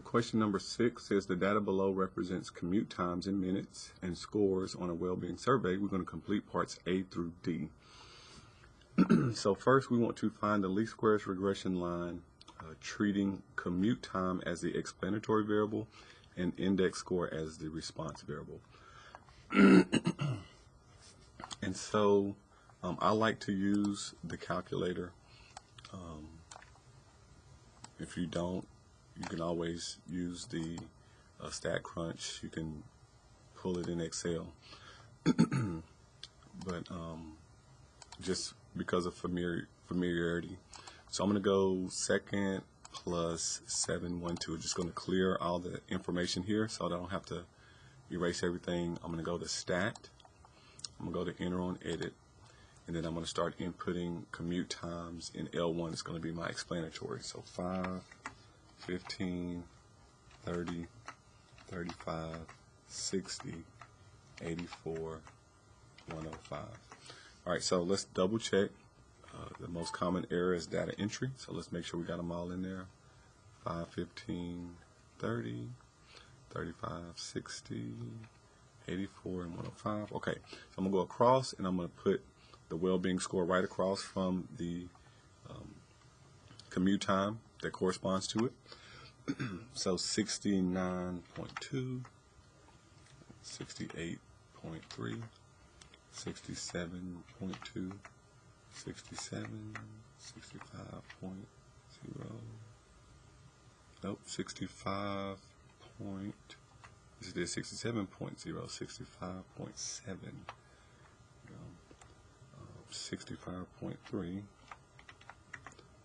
Question number 6 says the data below represents commute times in minutes and scores on a well-being survey. We're going to complete parts A through D. So first we want to find the least squares regression line treating commute time as the explanatory variable and index score as the response variable. And so I like to use the calculator. If you don't, you can always use the StatCrunch. You can pull it in Excel. But just because of familiarity. So I'm going to go second plus 712. Just going to clear all the information here so I don't have to erase everything. I'm going to go to Stat. I'm going to go to Enter on Edit. And then I'm going to start inputting commute times in L1. It's going to be my explanatory. So 5, 15, 30, 35, 60, 84, 105. All right, so let's double check. The most common error is data entry. So let's make sure we got them all in there. 5, 15, 30, 35, 60, 84, and 105. Okay, so I'm going to go across and I'm going to put the well-being score right across from the commute time that corresponds to it. So 69.2, 68.3, 67.2, 67, 65.0, nope, 65 point, this is 67.0, 65.7, 65.3,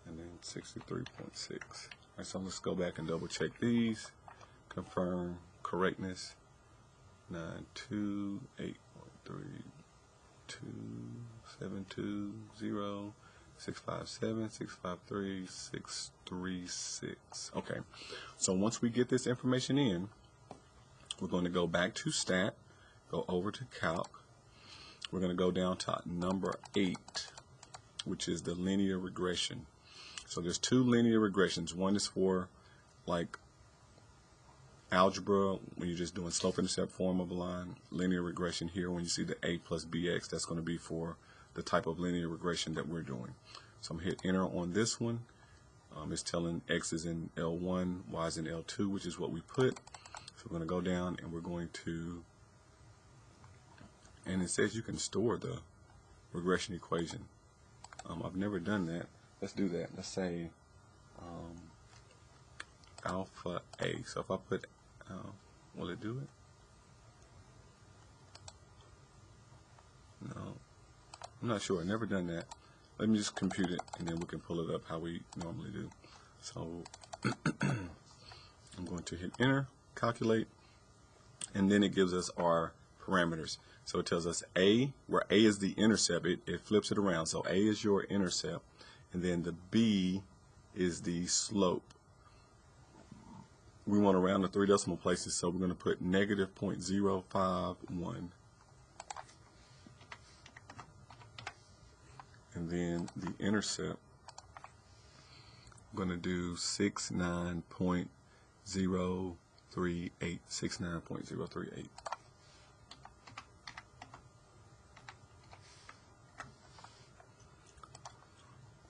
and then 63.6. All right, so let's go back and double check these, confirm correctness. 92, 8.3, 2, 7, 2, 0, 657, 653, 636. Okay, so once we get this information in, we're going to go back to Stat, go over to Calc. We're going to go down to number 8, which is the linear regression. So there's 2 linear regressions. One is for like algebra, when you're just doing slope-intercept form of a line. Linear regression here, when you see the a plus bx, that's going to be for the type of linear regression that we're doing. So I'm going to hit enter on this one. It's telling x is in L1, y is in L2, which is what we put. So we're going to go down and we're going to, and it says you can store the regression equation. I've never done that. Let's do that. Let's say alpha a. So if I put, will it do it? No, I'm not sure. I've never done that. Let me just compute it and then we can pull it up how we normally do. So I'm going to hit enter, calculate, and then it gives us our parameters. So it tells us A, where A is the intercept, it flips it around. So A is your intercept, and then the B is the slope. We want to round to 3 decimal places, so we're going to put negative 0.051. And then the intercept, I'm going to do 69.038, 69.038.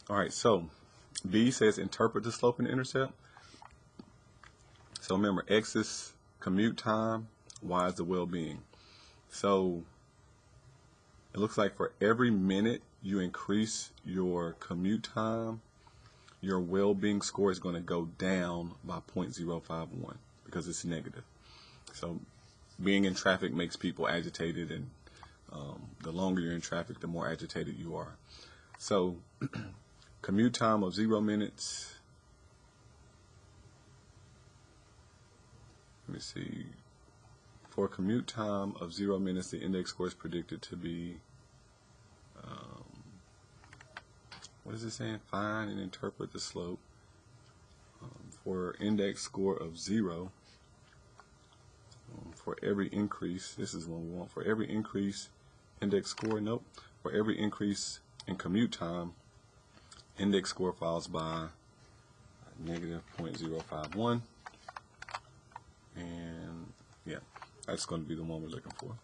All right, so B says interpret the slope and intercept. So remember, X is commute time, Y is the well-being. So it looks like for every minute you increase your commute time, your well-being score is going to go down by 0.051 because it's negative. So being in traffic makes people agitated, and the longer you're in traffic, the more agitated you are. So commute time of 0 minutes. Let me see. For a commute time of 0 minutes, the index score is predicted to be, what is it saying? Find and interpret the slope. For index score of 0, for every increase, this is what we want. For every increase, index score, nope. For every increase in commute time, index score falls by negative 0.051. And yeah, that's going to be the one we're looking for.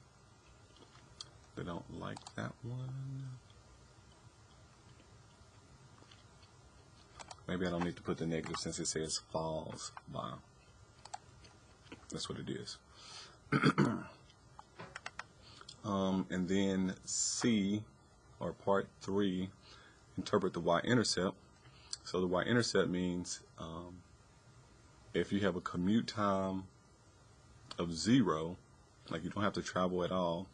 They don't like that one. Maybe I don't need to put the negative since it says falls by. That's what it is. And then C, or part 3, interpret the y-intercept. So the y-intercept means if you have a commute time of 0, like you don't have to travel at all,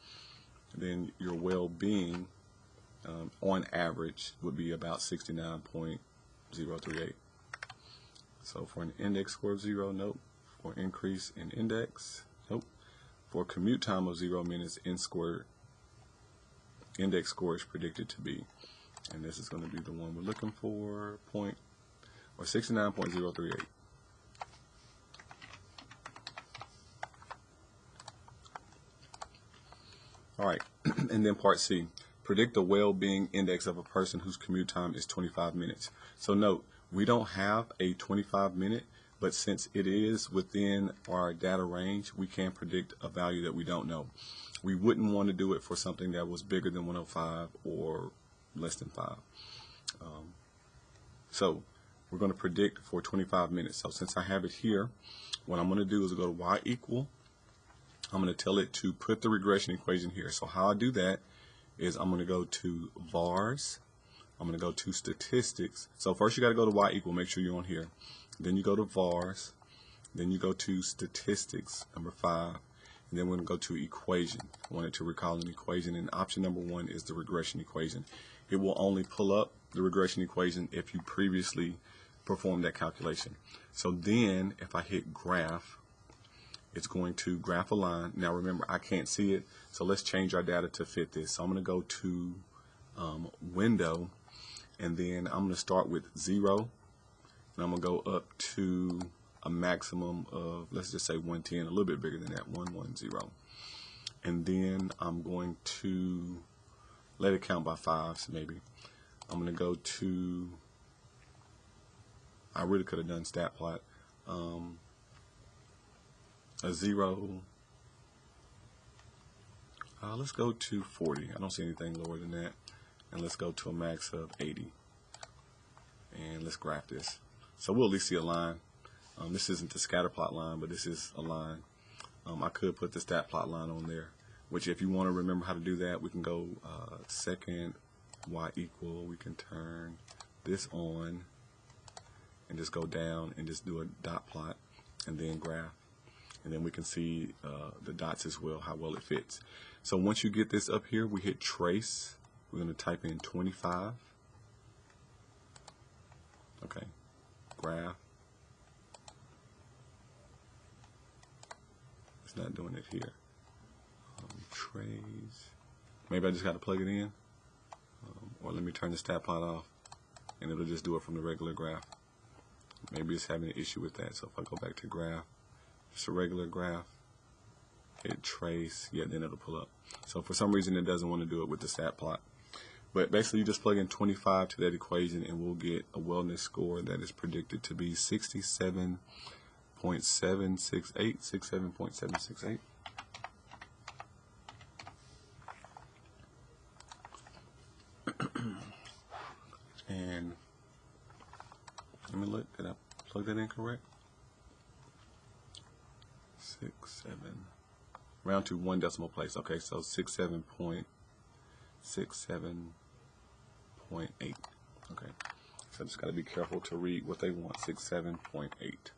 then your well-being on average would be about 69.038. So for an index score of 0, nope. For increase in index, nope. For a commute time of 0, means index score is predicted to be, and this is going to be the one we're looking for, 69.038. All right, and then part C, predict the well-being index of a person whose commute time is 25 minutes. So note, we don't have a 25-minute, but since it is within our data range, we can predict a value that we don't know. We wouldn't want to do it for something that was bigger than 105 or less than 5. So we're going to predict for 25 minutes. So since I have it here, what I'm going to do is go to y equal. I'm going to tell it to put the regression equation here. So how I do that is I'm going to go to vars. I'm going to go to statistics. So first you got to go to y equal. Make sure you're on here. Then you go to vars. Then you go to statistics, number 5. And then we're going to go to equation. I want it to recall an equation. And option number 1 is the regression equation. It will only pull up the regression equation if you previously performed that calculation. So then if I hit graph, it's going to graph a line. Now remember, I can't see it, so let's change our data to fit this. So I'm going to go to window, and then I'm going to start with 0, and I'm going to go up to a maximum of, let's just say 110, a little bit bigger than that, 110. And then I'm going to let it count by 5s maybe. I'm going to go to, I really could have done stat plot. A 0, let's go to 40. I don't see anything lower than that. And let's go to a max of 80. And let's graph this. So we'll at least see a line. This isn't the scatter plot line, but this is a line. I could put the stat plot line on there, which if you want to remember how to do that, we can go second y equal. We can turn this on and just go down and just do a dot plot and then graph. And then we can see the dots as well, how well it fits. So once you get this up here, we hit trace. We're going to type in 25. Okay, graph. It's not doing it here. Trace. Maybe I just got to plug it in. Or let me turn the stat plot off, and it'll just do it from the regular graph. Maybe it's having an issue with that. So if I go back to graph, just a regular graph, hit trace, yeah, then it'll pull up. So for some reason it doesn't want to do it with the stat plot. But basically you just plug in 25 to that equation and we'll get a wellness score that is predicted to be 67.768, 67.768. And let me look, did I plug that in correct? 67, round to 1 decimal place. Okay, so 67.8. Okay, so I just got to be careful to read what they want. 67.8.